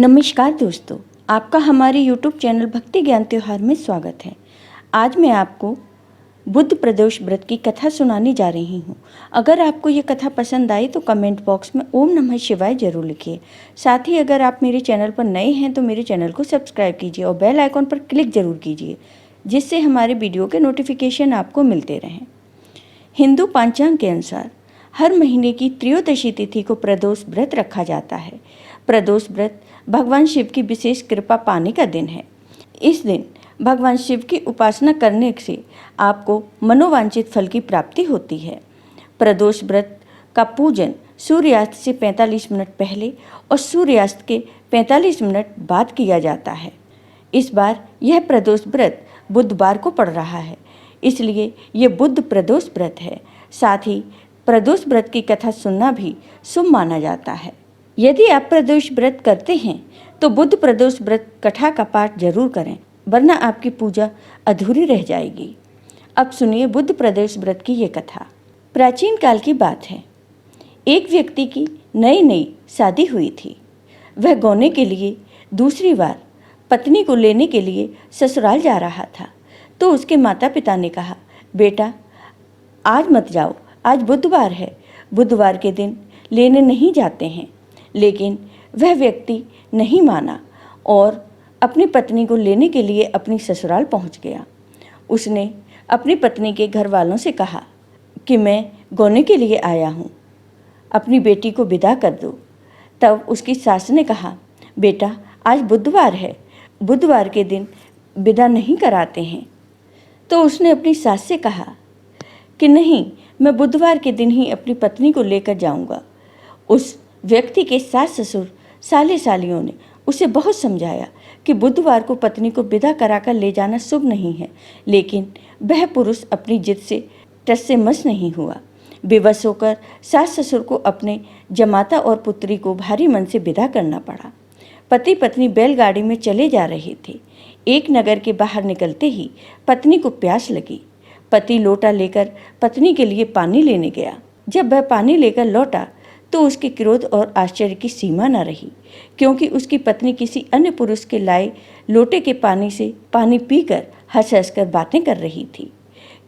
नमस्कार दोस्तों, आपका हमारे YouTube चैनल भक्ति ज्ञान त्योहार में स्वागत है। आज मैं आपको बुध प्रदोष व्रत की कथा सुनाने जा रही हूँ। अगर आपको ये कथा पसंद आई तो कमेंट बॉक्स में ओम नमः शिवाय जरूर लिखिए। साथ ही अगर आप मेरे चैनल पर नए हैं तो मेरे चैनल को सब्सक्राइब कीजिए और बेल आइकॉन पर क्लिक जरूर कीजिए, जिससे हमारे वीडियो के नोटिफिकेशन आपको मिलते रहें। हिंदू पंचांग के अनुसार हर महीने की त्रयोदशी तिथि को प्रदोष व्रत रखा जाता है। प्रदोष व्रत भगवान शिव की विशेष कृपा पाने का दिन है। इस दिन भगवान शिव की उपासना करने से आपको मनोवांछित फल की प्राप्ति होती है। प्रदोष व्रत का पूजन सूर्यास्त से 45 मिनट पहले और सूर्यास्त के 45 मिनट बाद किया जाता है। इस बार यह प्रदोष व्रत बुधवार को पड़ रहा है, इसलिए ये बुध प्रदोष व्रत है। साथ ही प्रदोष व्रत की कथा सुनना भी शुभ माना जाता है। यदि आप प्रदोष व्रत करते हैं तो बुध प्रदोष व्रत कथा का पाठ जरूर करें, वरना आपकी पूजा अधूरी रह जाएगी। अब सुनिए बुध प्रदोष व्रत की ये कथा। प्राचीन काल की बात है। एक व्यक्ति की नई नई शादी हुई थी। वह गौने के लिए दूसरी बार पत्नी को लेने के लिए ससुराल जा रहा था, तो उसके माता पिता ने कहा, बेटा आज मत जाओ, आज बुधवार है, बुधवार के दिन लेने नहीं जाते हैं। लेकिन वह व्यक्ति नहीं माना और अपनी पत्नी को लेने के लिए अपनी ससुराल पहुंच गया। उसने अपनी पत्नी के घर वालों से कहा कि मैं गौने के लिए आया हूं, अपनी बेटी को विदा कर दो। तब उसकी सास ने कहा, बेटा आज बुधवार है, बुधवार के दिन विदा नहीं कराते हैं। तो उसने अपनी सास से कहा कि नहीं, मैं बुधवार के दिन ही अपनी पत्नी को लेकर जाऊंगा। उस व्यक्ति के सास ससुर साले सालियों ने उसे बहुत समझाया कि बुधवार को पत्नी को विदा कराकर ले जाना शुभ नहीं है, लेकिन वह पुरुष अपनी जिद से टस से मस नहीं हुआ। बेबस होकर सास ससुर को अपने जमाता और पुत्री को भारी मन से विदा करना पड़ा। पति पत्नी बैलगाड़ी में चले जा रहे थे। एक नगर के बाहर निकलते ही पत्नी को प्यास लगी। पति लोटा लेकर पत्नी के लिए पानी लेने गया। जब वह पानी लेकर लौटा तो उसके क्रोध और आश्चर्य की सीमा न रही, क्योंकि उसकी पत्नी किसी अन्य पुरुष के लाए लोटे के पानी से पानी पीकर हंस हंस कर बातें कर रही थी।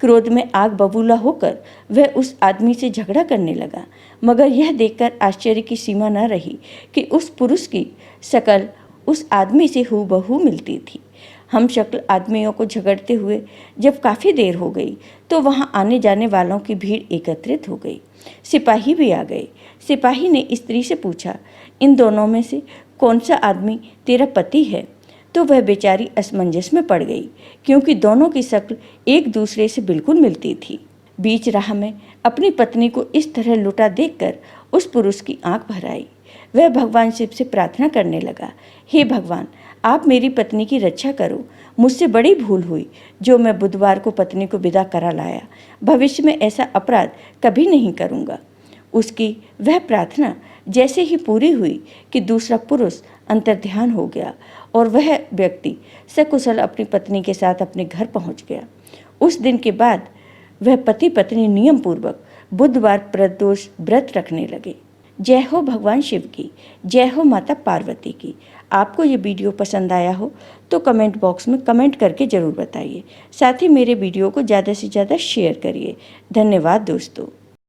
क्रोध में आग बबूला होकर वह उस आदमी से झगड़ा करने लगा, मगर यह देखकर आश्चर्य की सीमा न रही कि उस पुरुष की शक्ल उस आदमी से हूबहू मिलती थी। हम शक्ल आदमियों को झगड़ते हुए जब काफ़ी देर हो गई तो वहां आने जाने वालों की भीड़ एकत्रित हो गई। सिपाही भी आ गए। सिपाही ने स्त्री से पूछा, इन दोनों में से कौन सा आदमी तेरा पति है? तो वह बेचारी असमंजस में पड़ गई, क्योंकि दोनों की शक्ल एक दूसरे से बिल्कुल मिलती थी। बीच राह में अपनी पत्नी को इस तरह लुटा देखकर उस पुरुष की आंख भर आई। वह भगवान शिव से प्रार्थना करने लगा, हे भगवान, आप मेरी पत्नी की रक्षा करो। मुझसे बड़ी भूल हुई जो मैं बुधवार को पत्नी को विदा करा लाया। भविष्य में ऐसा अपराध कभी नहीं करूँगा। उसकी वह प्रार्थना जैसे ही पूरी हुई कि दूसरा पुरुष अंतर्ध्यान हो गया और वह व्यक्ति सकुशल अपनी पत्नी के साथ अपने घर पहुंच गया। उस दिन के बाद वह पति पत्नी नियम पूर्वक बुधवार प्रदोष व्रत रखने लगे। जय हो भगवान शिव की, जय हो माता पार्वती की। आपको ये वीडियो पसंद आया हो तो कमेंट बॉक्स में कमेंट करके ज़रूर बताइए। साथ ही मेरे वीडियो को ज़्यादा से ज़्यादा शेयर करिए। धन्यवाद दोस्तों।